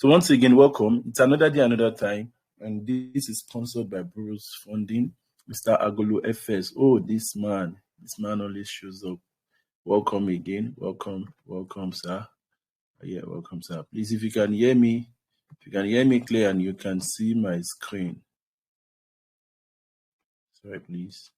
So once again, welcome. It's another day, another time, and this is sponsored by Burroughs Funding, Mr. Agolo FS. Oh, this man always shows up. Welcome again. Welcome, sir. Yeah, welcome, sir. Please, if you can hear me clear and you can see my screen. Sorry, please.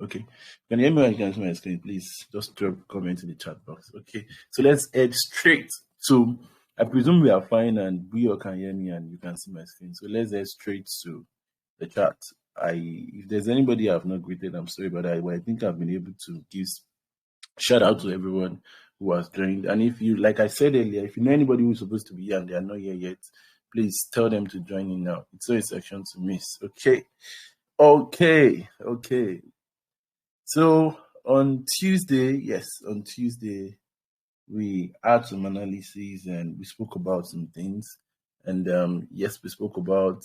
Okay. Can you hear me when you can see my screen? Please just drop a comment in the chat box. Okay. So let's head straight to, I presume we are fine and we all can hear me and you can see my screen. So let's head straight to the chat. If there's anybody I've not greeted, I'm sorry, but I think I've been able to give shout out to everyone who has joined. And if you, like I said earlier, if you know anybody who's supposed to be here and they are not here yet, please tell them to join in now. It's so a section to miss. Okay. So on Tuesday, we had some analysis and we spoke about some things. And yes, we spoke about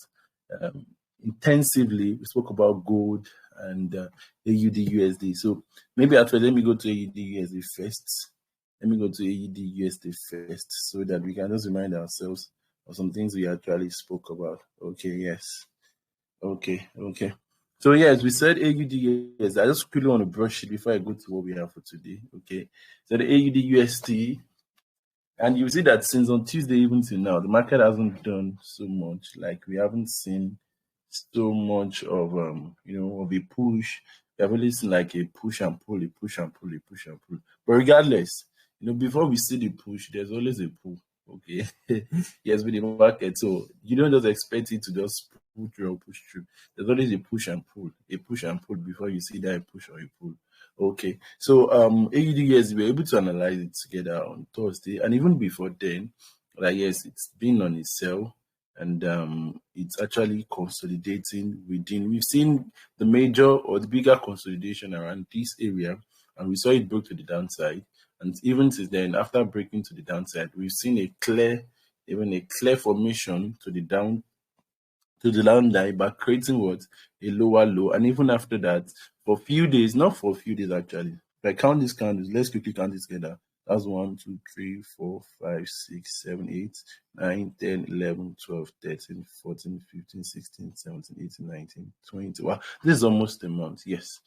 intensively, we spoke about gold and AUD USD. So maybe at first, let me go to AUD USD first. So that we can just remind ourselves of some things we actually spoke about. Okay, yes. Okay. So yes, we said AUD USD. I just quickly want to brush it before I go to what we have for today. Okay. So the AUD USD, and you see that since on Tuesday even till now, the market hasn't done so much. Like we haven't seen so much of of a push. We have only seen like a push and pull. But regardless, before we see the push, there's always a pull. Okay. Yes, with the market. So you don't just expect it to just push through. There's always a push and pull before you see that push or a pull. Okay. So AUD USD, we were able to analyze it together on Thursday, and even before then, like yes, it's been on its sell, and it's actually consolidating within. We've seen the major or the bigger consolidation around this area, and we saw it broke to the downside. And even since then, after breaking to the downside, we've seen a clear formation to the downside, but creating what? A lower low. And even after that, for a few days, not for a few days actually. If I count these candles, let's quickly count this together. That's 1, 2, 3, 4, 5, 6, 7, 8, 9, 10, 11, 12, 13, 14, 15, 16, 17, 18, 19, 20. Wow, this is almost a month. Yes.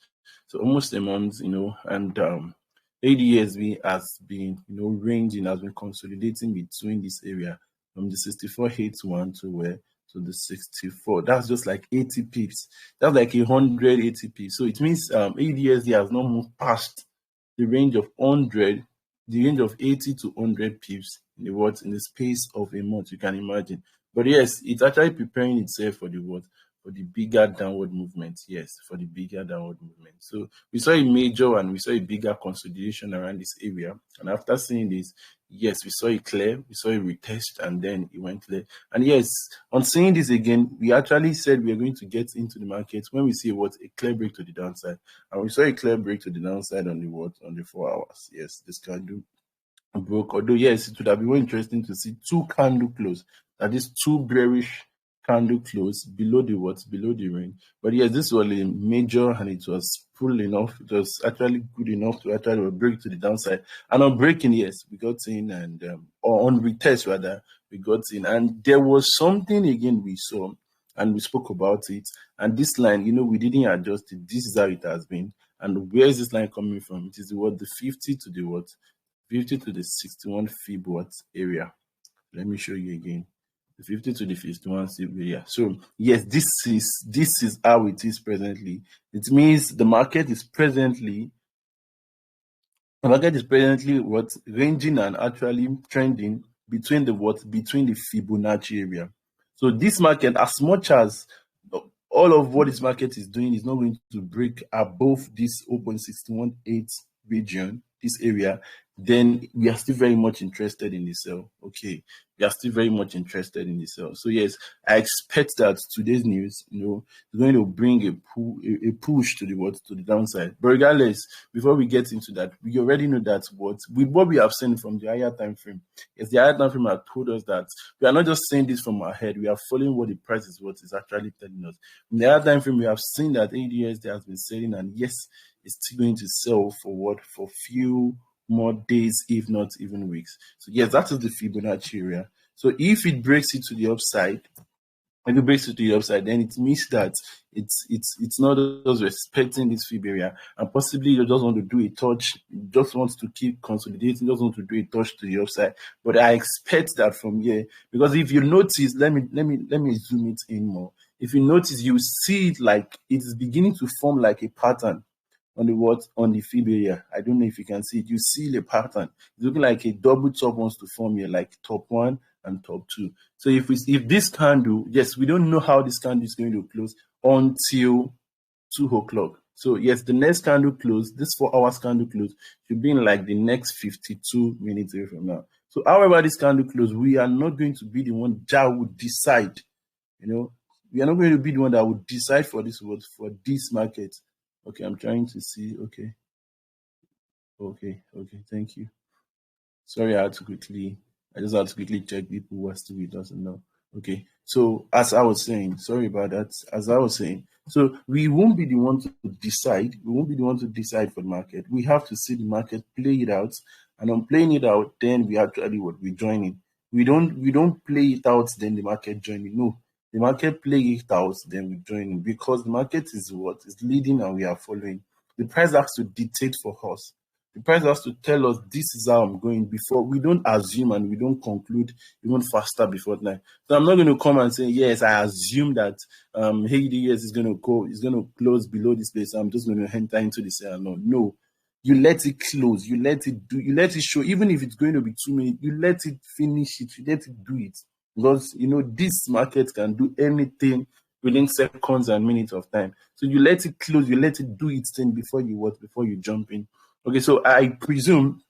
So almost a month, and ADSB has been, ranging, has been consolidating between this area from the 6481 to where? To the 64. That's just like 80 pips. That's like 180 pips. So it means ADSD has not moved past the range of 100, the range of 80 to 100 pips in the space of a month. You can imagine. But yes, it's actually preparing itself for the what? For the bigger downward movement. Yes, for the bigger downward movement. So we saw a major and we saw a bigger consolidation around this area. And after seeing this, yes, we saw it clear, we saw a retest, and then it went clear. And yes, on seeing this again, we actually said we are going to get into the market when we see a clear break to the downside. And we saw a clear break to the downside on the 4 hours. Yes, this candle broke. Although yes, it would have been more interesting to see two candle close. That is two bearish candle close below the range. But yes, this was a major and it was full enough. It was actually good enough to actually break to the downside. And on breaking, yes, we got in, and or on retest rather, we got in. And there was something again we saw, and we spoke about it. And this line, we didn't adjust it. This is how it has been. And where is this line coming from? It is the 50 to the 50 to the 61 fib area. Let me show you again. The 50 to the 51 fib area. So yes, this is how it is presently. It means the market is presently ranging and actually trending between the Fibonacci area. So this market, as much as all of what this market is doing is not going to break above this 0.618 region, this area, then we are still very much interested in the sell. Okay, we are still very much interested in the sell. So yes, I expect that today's news, is going to bring a push to the downside. But regardless, before we get into that, we already know that what we have seen from the higher time frame, yes, the higher time frame has told us that we are not just saying this from our head. We are following what the price is, what is actually telling us. In the higher time frame, we have seen that ADSD has been selling, and yes, it's still going to sell for few more days, if not even weeks. So yes, that is the Fibonacci area. So if it breaks it to the upside, if it breaks it to the upside, then it means that it's not just respecting this fib area, and possibly you just want to do a touch, just wants to keep consolidating, just want to do a touch to the upside. But I expect that from here, because if you notice, let me zoom it in more. If you notice, you see it like it is beginning to form like a pattern on the what, on the fib area. I don't know if you can see it. You see the pattern. It's looking like a double top wants to form here, like top one and top two. So if this candle, yes, we don't know how this candle is going to close until 2 o'clock. So yes, the next candle close, this 4 hours candle close should be in like the next 52 minutes away from now. So however this candle close, we are not going to be the one that would decide. We are not going to be the one that would decide for this market. Okay, I'm trying to see. Okay, thank you. Sorry, I just had to quickly check people who are still with us now. Okay, so as I was saying, sorry about that. As I was saying, so we won't be the one to decide. We won't be the one to decide for the market. We have to see the market play it out, and on playing it out, then we actually we join in. We don't play it out, then the market join in. No, the market play it out, then we join in, because the market is what is leading and we are following. The price has to dictate for us. The price has to tell us this is how I'm going before. We don't assume and we don't conclude even faster before that. So I'm not going to come and say, yes, I assume that AUDUS is going to close below this place. I'm just going to enter into the sale. No. You let it close. You let it show. Even if it's going to be 2 minutes, you let it finish it. You let it do it. Because, this market can do anything within seconds and minutes of time. So you let it close. You let it do its thing before you jump in. Okay, so I presume,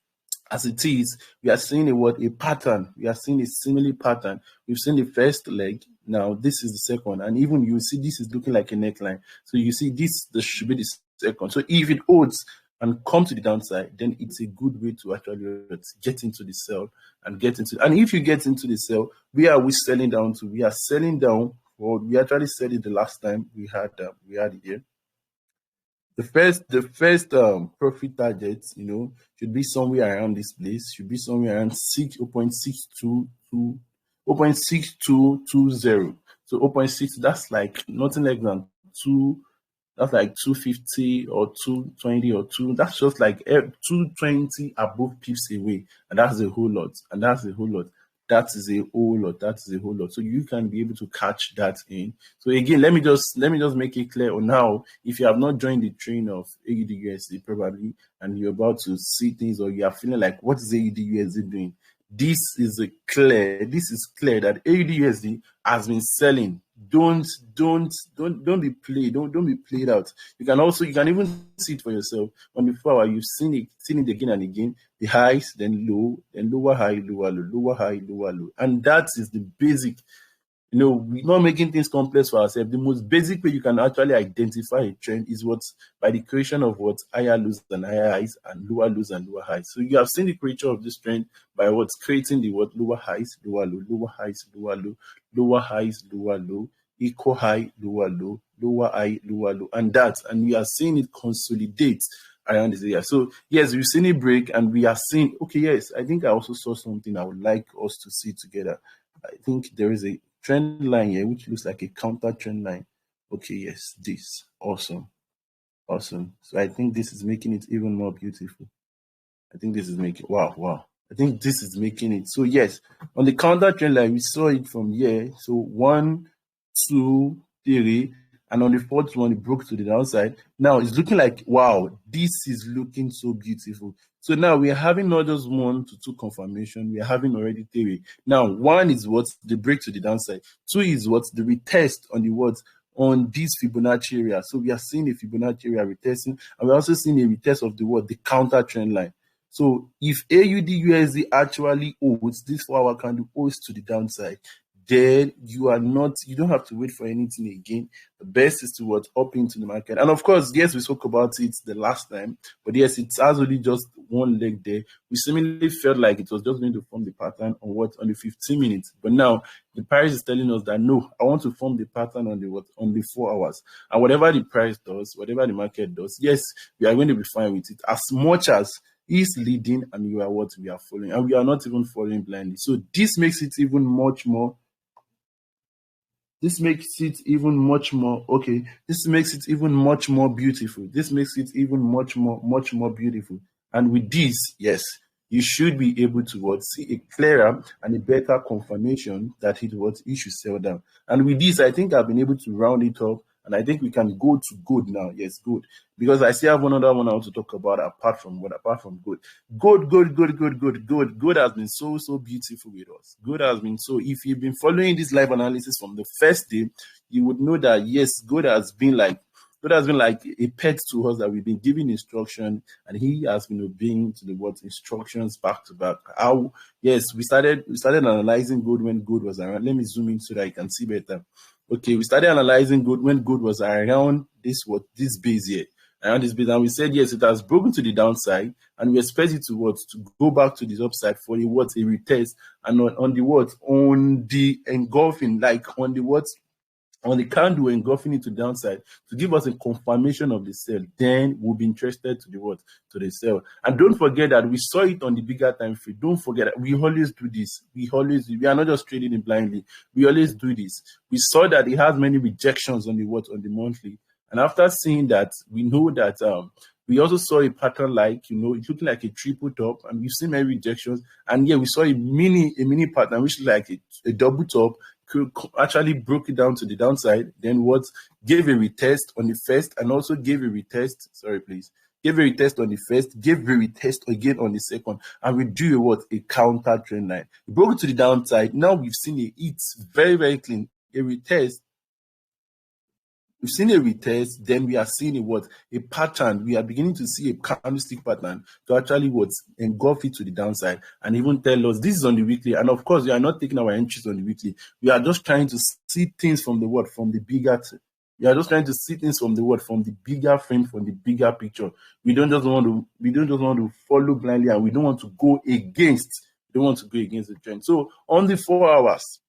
as it is, we are seeing a pattern. We are seeing a similar pattern. We've seen the first leg. Now this is the second, and even you see this is looking like a neckline. So you see this should be the second. So if it holds and come to the downside, then it's a good way to actually get into the sell and get into. And if you get into the sell, where are we selling down to? We are selling down. Well, we actually said it the last time we had it here. The first profit target, should be somewhere around this place. Should be somewhere around 0.6220. So 0.6, that's like nothing less than 2. That's like 250 or 220 or 2. That's just like 220 above pips away, and that's a whole lot. That is a whole lot. So you can be able to catch that in. So again, let me just make it clear on how, if you have not joined the train of AUDUSD probably, and you're about to see things, or you are feeling like, what is AUDUSD doing? This is clear that AUDUSD has been selling. Don't be played. Don't be played out. You can even see it for yourself. On the 4 hour, you've seen it again and again. The highs, then low, then lower high, lower low, lower high, lower low. And that is the basic. We're not making things complex for ourselves. The most basic way you can actually identify a trend is by the creation of higher lows and higher highs, and lower lows and lower highs. So you have seen the creation of this trend by creating the lower highs, lower low, lower highs, lower low, lower highs, lower low, equal high, lower low, lower high, lower low, and we are seeing it consolidate around this area. So yes, we've seen it break, and we are seeing. Okay, yes, I think I also saw something I would like us to see together. I think there is a trend line here which looks like a counter trend line. Okay, yes, this awesome. So I think this is making it even more beautiful. I think this is making wow. I think this is making it. So yes, on the counter trend line, we saw it from here. So 1, 2, 3, and on the fourth one, it broke to the downside. Now it's looking like, wow, this is looking so beautiful. So now we are having not just 1 to 2 confirmation, we are having already 3. Now 1 is the break to the downside. 2 is the retest on the on this Fibonacci area. So we are seeing a Fibonacci area retesting, and we're also seeing a retest of the counter trend line. So if AUDUSD actually holds, this 4 hour candle holds to the downside, then you don't have to wait for anything again. The best is to up into the market. And of course, yes, we spoke about it the last time, but yes, it's only just one leg there. We seemingly felt like it was just going to form the pattern on the 15 minutes. But now the price is telling us that no, I want to form the pattern on the 4 hours. And whatever the price does, whatever the market does, yes, we are going to be fine with it. As much as He's leading and we are what we are following, and we are not even following blindly. So this makes it even much more. This makes it even much more okay. This makes it even much more beautiful. This makes it even much more beautiful. And with this, yes, you should be able to what see a clearer and a better confirmation that it was you should sell down. And with this, I think I've been able to round it up. And I think we can go to good now. Yes, good. Because I still have another one I want to talk about apart from good. Good has been so beautiful with us. Good has been so. If you've been following this live analysis from the first day, you would know that yes, good has been like a pet to us, that we've been giving instruction and he has been obeying to the word instructions back to back. How yes, we started analyzing good when good was around. Let me zoom in so that you can see better. Okay, we started analyzing good when good was around this base here. Around this base, and we said yes, it has broken to the downside, and we expect it to go back to this upside for a retest, and on the engulfing, like on the candle engulfing it to downside to give us a confirmation of the sell. Then we'll be interested to the sell. And don't forget that we saw it on the bigger time frame. Don't forget that we always do this. We are not just trading it blindly. We always do this. We saw that it has many rejections on the monthly. And after seeing that, we know that we also saw a pattern like, it looking like a triple top, and we've seen many rejections. And yeah, we saw a mini pattern, which is like a double top, actually broke it down to the downside, then gave a retest on the first, and also gave a retest, gave a retest on the first, gave a retest again on the second, and we do a counter trend line. We broke it to the downside. Now we've seen it very, very clean, a retest. We've seen a retest, then we are seeing a pattern. We are beginning to see a candlestick pattern to actually engulf it to the downside and even tell us this is on the weekly. And of course, we are not taking our entries on the weekly. We are just trying to see things from the bigger. We are just trying to see things from the bigger frame, from the bigger picture. We don't just want to follow blindly, and we don't want to go against. The trend. So on the 4 hours.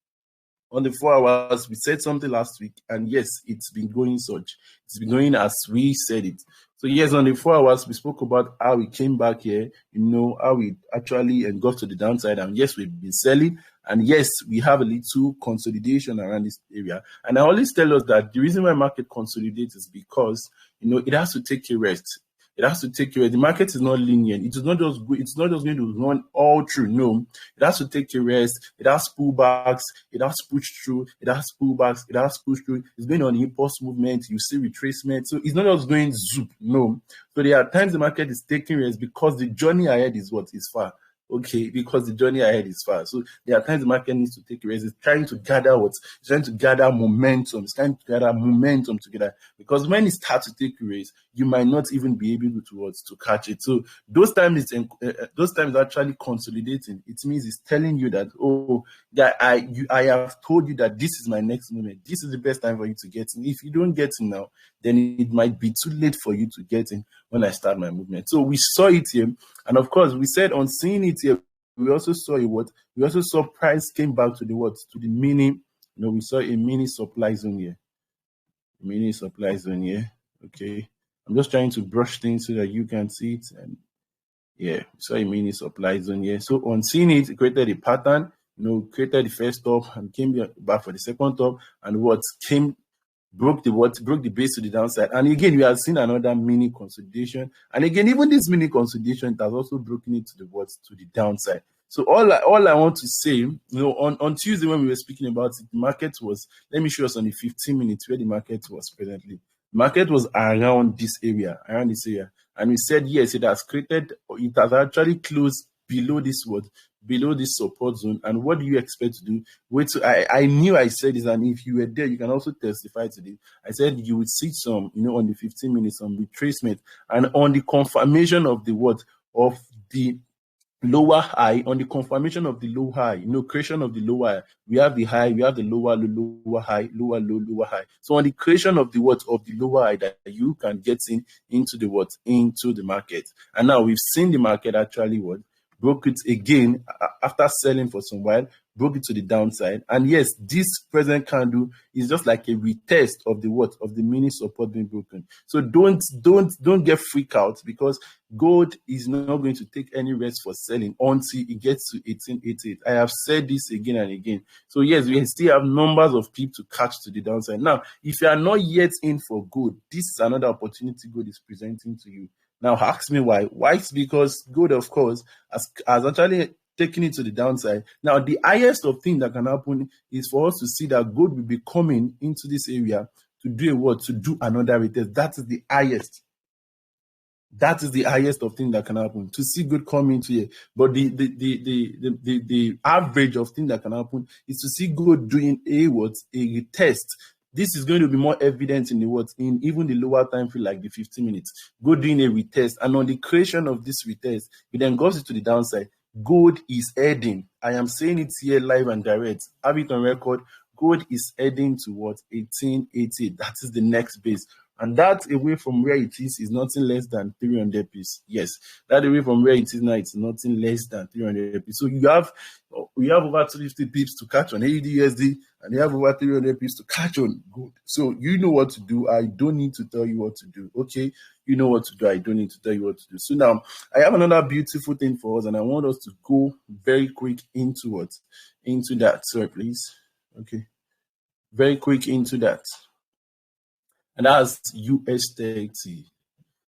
We said something last week, and yes, it's been going It's been going as we said it. So yes, on the 4 hours, we spoke about how we came back here, how we actually engulfed to the downside, and yes, we've been selling, and yes, we have a little consolidation around this area. And I always tell us that the reason why market consolidates is because, it has to take a rest. It has to take care. The market is not linear. It's not just going to run all through. No, it has to take a rest. It has pullbacks. It has push through. It has pullbacks. It has push through. It's going on impulse movement. You see retracement. So it's not just going zoop. No. So there are times the market is taking rest because the journey ahead is far. Okay, because the journey ahead is far. So there are times the market needs to take a rest. It's trying to gather It's trying to gather momentum. It's trying to gather momentum together. Because when it starts to take a rest, you might not even be able to catch it. So those times actually consolidating. It means it's telling you that, I have told you that this is my next moment. This is the best time for you to get in. If you don't get in now, then it might be too late for you to get in when I start my movement. So we saw it here. And of course, we said on seeing it here, we also saw we also saw price came back to the mini. We saw a mini supply zone here. Mini supply zone here. Okay. I'm just trying to brush things so that you can see it. And yeah, we saw a mini supply zone here. So on seeing it, created a pattern, created the first top and came back for the second top, and broke the base to the downside. And again, we have seen another mini consolidation. And again, even this mini consolidation has also broken it to the downside. So all I want to say, on Tuesday when we were speaking about it, the market was, let me show us on the 15 minutes where the market was presently. The market was around this area. And we said, yes, it has actually closed below this support zone. And what do you expect to do? I knew I said this, and if you were there, you can also testify to this. I said you would see some, on the 15 minutes, some retracement, and on the confirmation of the lower high, on the confirmation of the low high, creation of the lower high, we have the high, we have the lower low, lower high, lower low, lower high. So on the creation of the lower high, that you can get into the market. And now we've seen the market actually broke it again after selling for some while, broke it to the downside. And yes, this present candle is just like a retest of the what? Of the mini support being broken. So don't get freaked out, because gold is not going to take any rest for selling until it gets to 1888. I have said this again and again. So yes, we still have numbers of people to catch to the downside. Now, if you are not yet in for gold, this is another opportunity gold is presenting to you. Now, ask me why. Why? It's because gold, of course, has actually taken it to the downside. Now, the highest of things that can happen is for us to see that gold will be coming into this area to do a what? To do another retest. That is the highest. That is the highest of things that can happen, to see gold come into here. But the average of things that can happen is to see gold doing a what? A retest. This is going to be more evident in the what? In even the lower time frame, like the 15 minutes. Gold doing a retest, and on the creation of this retest, it then goes to the downside. Gold is heading. I am saying it here live and direct. Have it on record. Gold is heading to what? 1880. That is the next base. And that away from where it is nothing less than 300 pips. Yes, that away from where it is now, it's nothing less than 300 pips. So we have over 250 pips to catch on AUD/USD, and you have over 300 pips to catch on gold. So you know what to do. I don't need to tell you what to do. Okay, you know what to do. I don't need to tell you what to do. So now I have another beautiful thing for us, and I want us to go very quick into what? Into that. Sorry, please. Okay, very quick into that. And that's US30.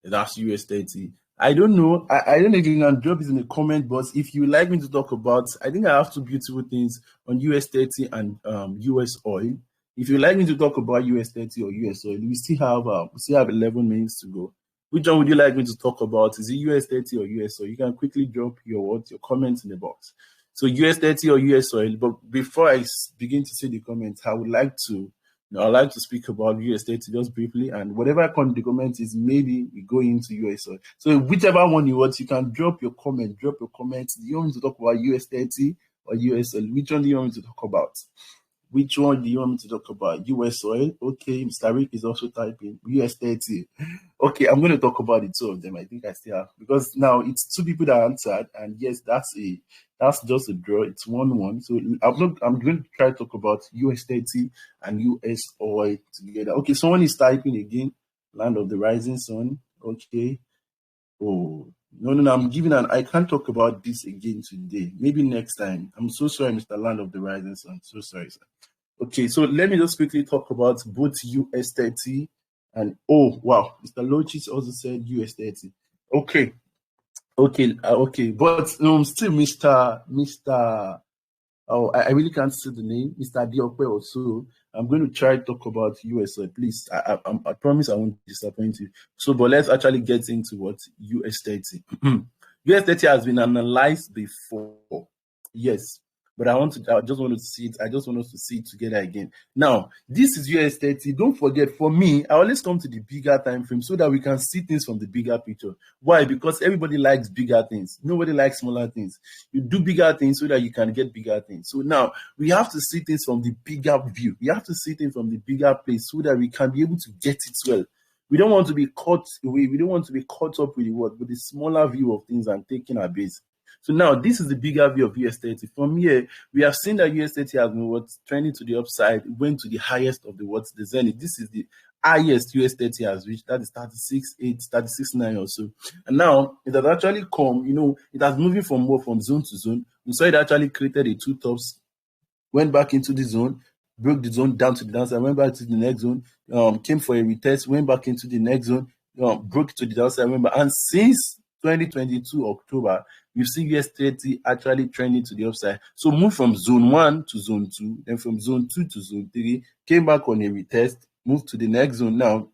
That's US30. I don't know. I don't know if you can drop it in the comment box if you like me to talk about. I think I have two beautiful things on US30 and US oil. If you like me to talk about US30 or US oil, we still have 11 minutes to go. Which one would you like me to talk about? Is it US30 or US oil? You can quickly drop your comments in the box. So US30 or US oil. But before I begin to say the comments, I would like to I'd like to speak about US30 just briefly, and whatever the comment is, maybe we go into US oil. So whichever one you want, you can drop your comment. Do you want me to talk about US30 or US oil? Which one do you want me to talk about? Which one do you want me to talk about? US oil. Okay, Mr. Rick is also typing US30. Okay, I'm going to talk about the two of them. I think I still have, because now it's two people that answered, and yes, that's just a draw. It's 1-1. So I'm going to try to talk about US30 and US oil together. Okay, someone is typing again. Land of the rising sun. Okay. Oh, no. I can't talk about this again today. Maybe next time. I'm so sorry, Mr. Land of the Rising Sun. So sorry, sir. Okay, so let me just quickly talk about both US30 and wow, Mr. Lochis also said US30. Okay. But still, Mr. Oh, I really can't see the name, Mr. Diokwe also. I'm going to try to talk about US. Please, I promise I won't disappoint you. So, but let's actually get into what US30. US30 has been analyzed before. Yes. But I just want to see it. I just want us to see it together again. Now, this is US30. Don't forget, for me, I always come to the bigger time frame so that we can see things from the bigger picture. Why? Because everybody likes bigger things. Nobody likes smaller things. You do bigger things so that you can get bigger things. So now we have to see things from the bigger view. We have to see things from the bigger place so that we can be able to get it well. We don't want to be caught away. We don't want to be caught up with the smaller view of things and taking our base. So now this is the bigger view of US30. From here, we have seen that US30 has been trending to the upside, went to the highest of the zenith. This is the highest US30 has reached. That is 36.8, 36.9 or so. And now it has actually come, it has moving from zone to zone. We saw it actually created a two tops, went back into the zone, broke the zone down to the downside, went back to the next zone, came for a retest, went back into the next zone, broke to the downside, remember. And since 2022 October, we've seen US30 actually trending to the upside. So move from zone 1 to zone 2, then from zone 2 to zone 3, came back on a retest, moved to the next zone. Now,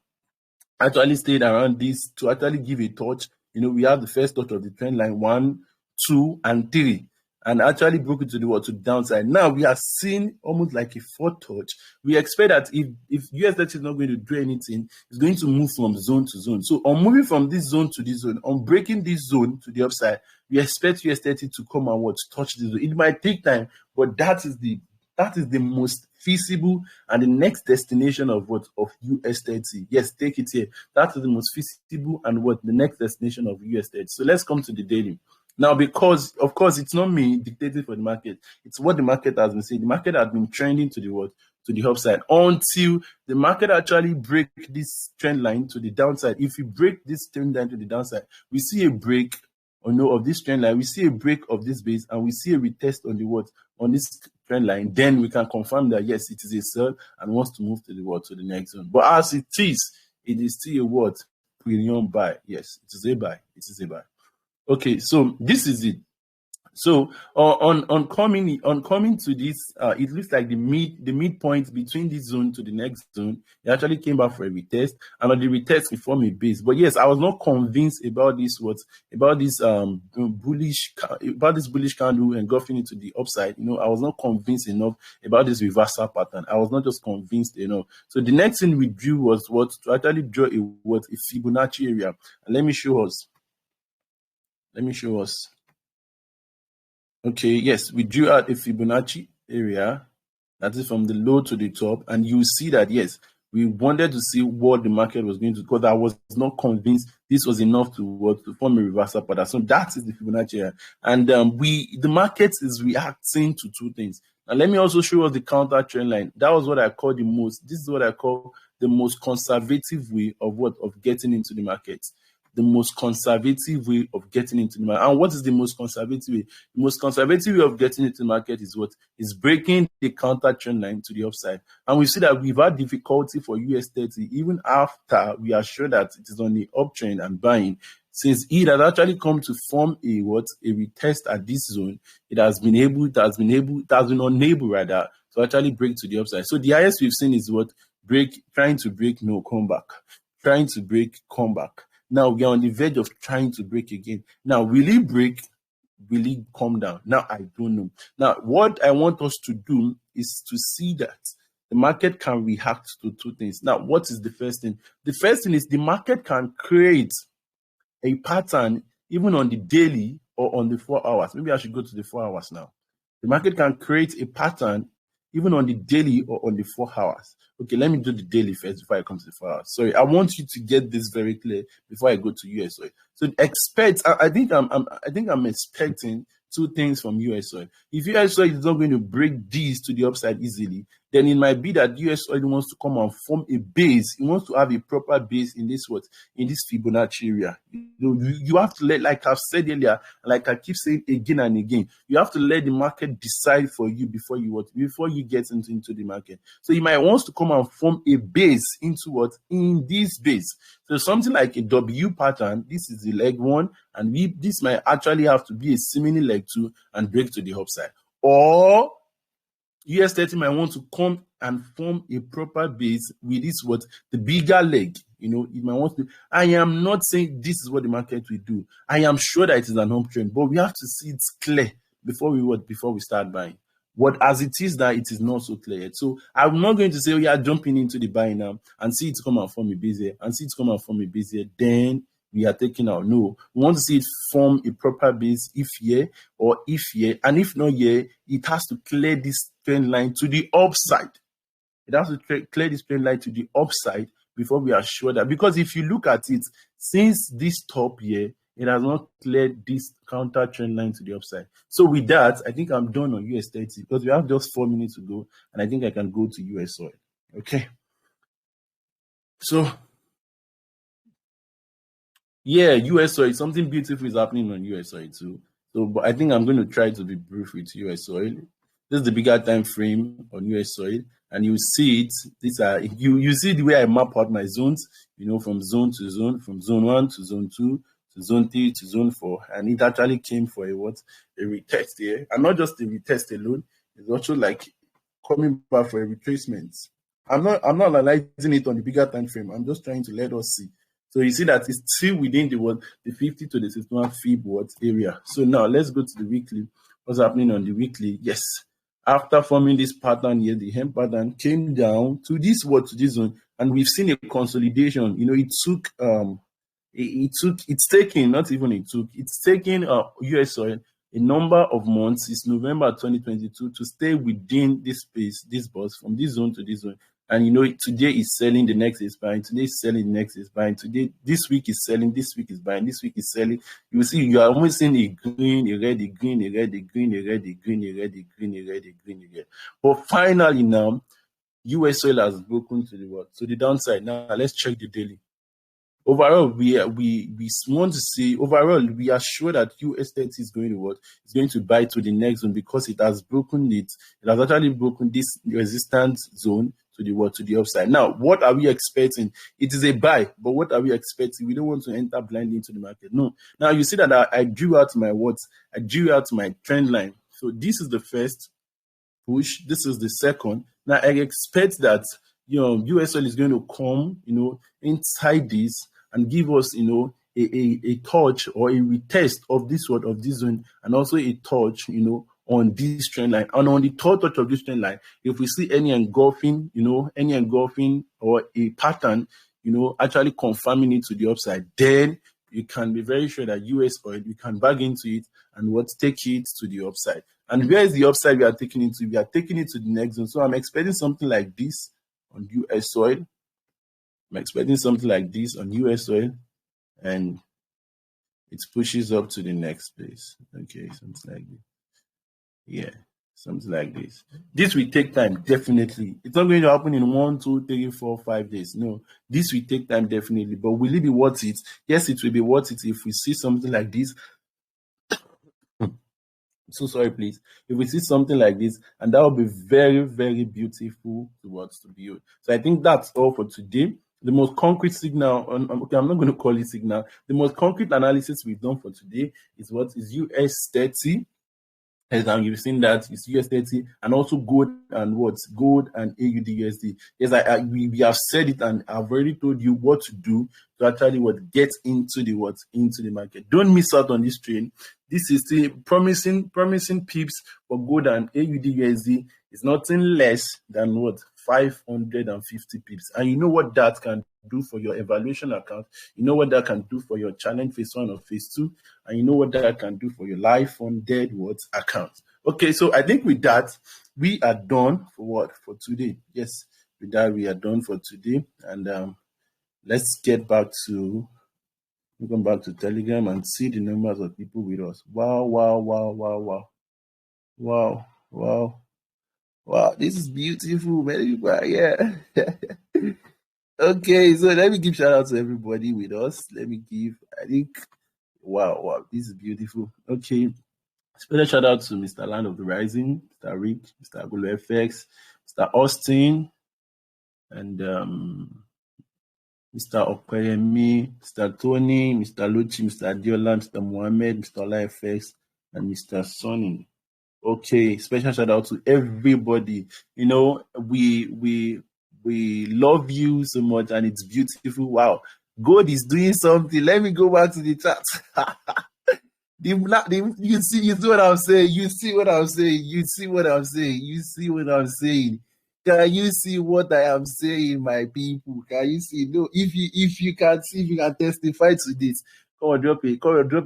actually stayed around this to actually give a touch. We have the first touch of the trend line 1, 2, and 3. And actually broke it to the downside. Now we are seeing almost like a fourth touch. We expect that if US30 is not going to do anything, it's going to move from zone to zone. So on moving from this zone to this zone, on breaking this zone to the upside, we expect US30 to come and touch this zone. It might take time, but that is the most feasible and the next destination of US30. Yes, take it here. That is the most feasible and the next destination of US30. So let's come to the daily. Now, because of course it's not me dictating for the market, it's what the market has been saying. The market has been trending to the what? To the upside until the market actually break this trend line to the downside. If we break this trend line to the downside, we see a break or no of this trend line, we see a break of this base, and we see a retest on the what? On this trend line, then we can confirm that yes, it is a sell and wants to move to the what? To the next zone. But as it is still a what? Premium buy. Yes, it is a buy. It is a buy. Okay, so this is it. So on coming to this, it looks like the midpoint between this zone to the next zone, it actually came back for a retest, and on the retest we form a base. But yes, I was not convinced about this bullish candle engulfing into the upside. I was not convinced enough about this reversal pattern. I was not just convinced enough. So the next thing we drew was to actually draw a Fibonacci area. And let me show us. Okay, yes, we drew out a Fibonacci area, that is from the low to the top, and you see that yes, we wanted to see what the market was going to, because I was not convinced this was enough to form a reversal pattern. So that is the Fibonacci area, and the market is reacting to two things. Now let me also show us the counter trend line. That was what I call this is what I call the most conservative way of getting into the market. The most conservative way of getting into the market. And what is the most conservative way? The most conservative way of getting into the market is breaking the counter trend line to the upside. And we see that we've had difficulty for US30 even after we are sure that it is on the uptrend and buying. Since it has actually come to form a retest at this zone, it has been unable to actually break to the upside. So the highest we've seen is trying to break, no, come back. Trying to break, come back. Now we are on the verge of trying to break again. Now, will it break? Will it come down? Now, I don't know. Now, what I want us to do is to see that the market can react to two things. Now, what is the first thing? The first thing is the market can create a pattern even on the daily or on the 4 hours. Maybe I should go to the 4 hours now. The market can create a pattern even on the daily or on the 4 hours. Okay, let me do the daily first before I come to the 4 hours. Sorry, I want you to get this very clear before I go to US oil. So I think I'm expecting two things from US oil. If US oil is not going to break these to the upside easily, then it might be that US oil wants to come and form a base. It wants to have a proper base in this Fibonacci area. You have to like I've said earlier, like I keep saying again and again, you have to let the market decide for you before you get into the market. So you might want to come and form a base in this base. So something like a W pattern, this is the leg 1, and this might actually have to be a similar leg 2 and break to the upside. Or US30 might want to come and form a proper base with the bigger leg. It might want to. I am not saying this is what the market will do. I am sure that it is an uptrend, but we have to see it clear before we start buying. What as it is that it is not so clear yet. So I'm not going to say, jumping into the buy now and see it come and form a base here and see it come and form a base here. Then we are taking out. No, we want to see it form a proper base if here or if here, and if not here, it has to clear this trend line to the upside. It has to clear this trend line to the upside before we are sure that, because if you look at it, since this top here, it has not cleared this counter trend line to the upside. So with that, I think I'm done on US30 because we have just 4 minutes to go, and I think I can go to US oil. Okay. So yeah, US oil, something beautiful is happening on US oil too. So, but I think I'm going to try to be brief with US oil. This is the bigger time frame on US oil, and you see it. These are you see the way I map out my zones. From zone to zone, from zone 1 to zone 2 to zone 3 to zone 4, and it actually came for a retest here, and not just a retest alone. It's also like coming back for a retracement. I'm not analyzing it on the bigger time frame. I'm just trying to let us see. So you see that it's still within the 50 to the 61 fib area. So now let's go to the weekly. What's happening on the weekly? Yes. After forming this pattern here, the hem pattern came down to this zone, and we've seen a consolidation. It's taking US oil a number of months. It's November 2022 to stay within this space, this bus from this zone to this zone. And today is selling, the next is buying, today is selling, the next is buying, today, this week is selling, this week is buying, this week is selling. You will see you are almost seeing a green, a red, a green, a red, a green, a red, a green, a red, a green, a red, a green, a red. But finally now, US oil has broken to the what? To the downside. Now let's check the daily. Overall, we want to say overall we are sure that US 30 is going to what? It's going to buy to the next zone because it has broken it. It has actually broken this resistance zone to the what? To the upside. Now, what are we expecting? It is a buy, but what are we expecting? We don't want to enter blindly into the market. No. Now you see that I drew out my what? I drew out my trend line. So this is the first push. This is the second. Now I expect that US oil is going to come, inside this and give us, a touch or a retest of this zone, and also a touch, on this trend line. And on the third touch of this trend line, if we see any engulfing or a pattern, actually confirming it to the upside, then you can be very sure that US oil, you can bag into it and take it to the upside. And where is the upside we are taking it to? We are taking it to the next zone. So I'm expecting something like this on US oil. I'm expecting something like this on US oil, and it pushes up to the next place. Okay, something like this. Yeah, something like this. This will take time, definitely. It's not going to happen in 1, 2, 3, 4, 5 days. No, this will take time, definitely. But will it be worth it? Yes, it will be worth it if we see something like this. So sorry, please. If we see something like this, and that will be very, very beautiful to build. So I think that's all for today. The most concrete signal, okay, I'm not going to call it signal. The most concrete analysis we've done for today is what is US 30. And you've seen that it's US 30, and also gold and gold and AUD/USD. Yes, we have said it, and I've already told you what to do to actually get into the market. Don't miss out on this train. This is still promising pips for gold and AUD/USD. It's nothing less than 550 pips. And you know what that can do for your evaluation account. You know what that can do for your challenge phase 1 or phase 2. And you know what that can do for your live funded account. Okay, so I think with that, we are done for today. Yes, with that, we are done for today. And let's get back to Telegram and see the numbers of people with us. Wow, this is beautiful. Many people are here. Okay, so let me give shout out to everybody with us. Wow, this is beautiful. Okay, special shout out to Mr. Land of the Rising, Mr. Rick, Mr. Agolo FX, Mr. Austin, and Mr. Okweyemi, Mr. Tony, Mr. Luchi, Mr. Adiola, Mr. Mohammed, Mr. Ola FX, and Mr. Sonny. Okay, special shout out to everybody. We love you so much, and it's beautiful. Wow, God is doing something. Let me go back to the chat. You see what I'm saying? You see what I'm saying? Can you see what I am saying, my people? Can you see? No, if you can see, if you can testify to this, come on, drop a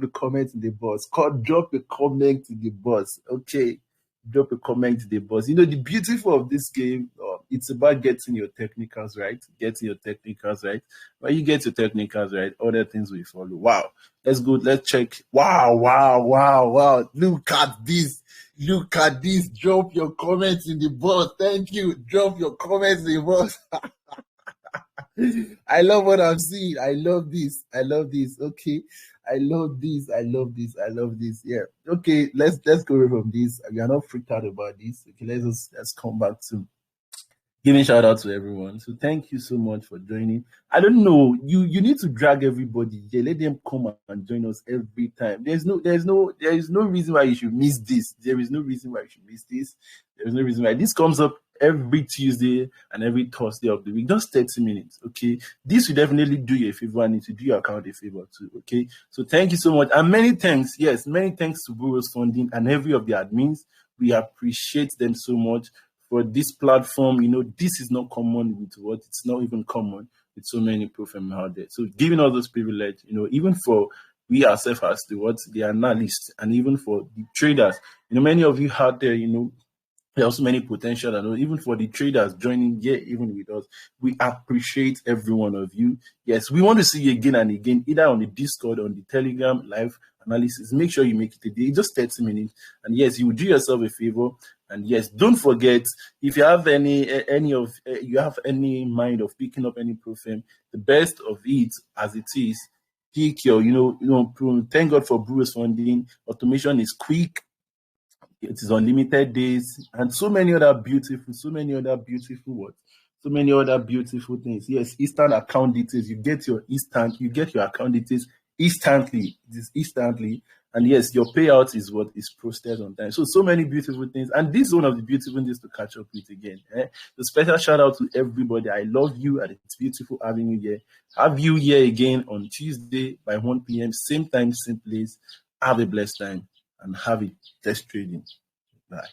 comment in the box. Drop a comment in the box. Okay, drop a comment in the box. The beautiful of this game, it's about getting your technicals right. When you get your technicals right, other things will follow. Wow, let's go. Let's check. Wow. Look at this. Drop your comments in the box. Thank you. Drop your comments in the box. I love what I'm seeing. I love this. Okay. I love this. Yeah. Okay, let's go away from this. We are not freaked out about this. Okay, let's come back to giving shout out to everyone. So thank you so much for joining. I don't know, you need to drag everybody. Yeah, let them come and join us every time. There is no reason why you should miss this. There is no reason why this comes up every Tuesday and every Thursday of the week. Just 30 minutes. Okay, this will definitely do you a favor, and it will do your account a favor too. Okay, so thank you so much, and many thanks to Burrows Funding and every of the admins. We appreciate them so much for this platform. This is not common with it's not even common with so many professionals out there. So giving all those privilege, even for we ourselves as the analysts, and even for the traders, many of you out there, There are so many potential, and even for the traders joining here, even with us, we appreciate every one of you. Yes, we want to see you again and again, either on the Discord, on the Telegram live analysis. Make sure you make it a day, just 30 minutes. And yes, you will do yourself a favor. And yes, don't forget, if you have you have any mind of picking up any profile, the best of it as it is, pick your, thank God for Bruce funding. Automation is quick, it is unlimited days, and so many other beautiful words, so many other beautiful things. Yes, instant account details. You get your account details instantly. It is instantly. And yes, your payout is what is processed on time. So many beautiful things. And this is one of the beautiful things to catch up with again. So special shout out to everybody. I love you, and it's beautiful having you here. Have you here again on Tuesday by 1 p.m. Same time, same place. Have a blessed time and have it. Test trading. Bye.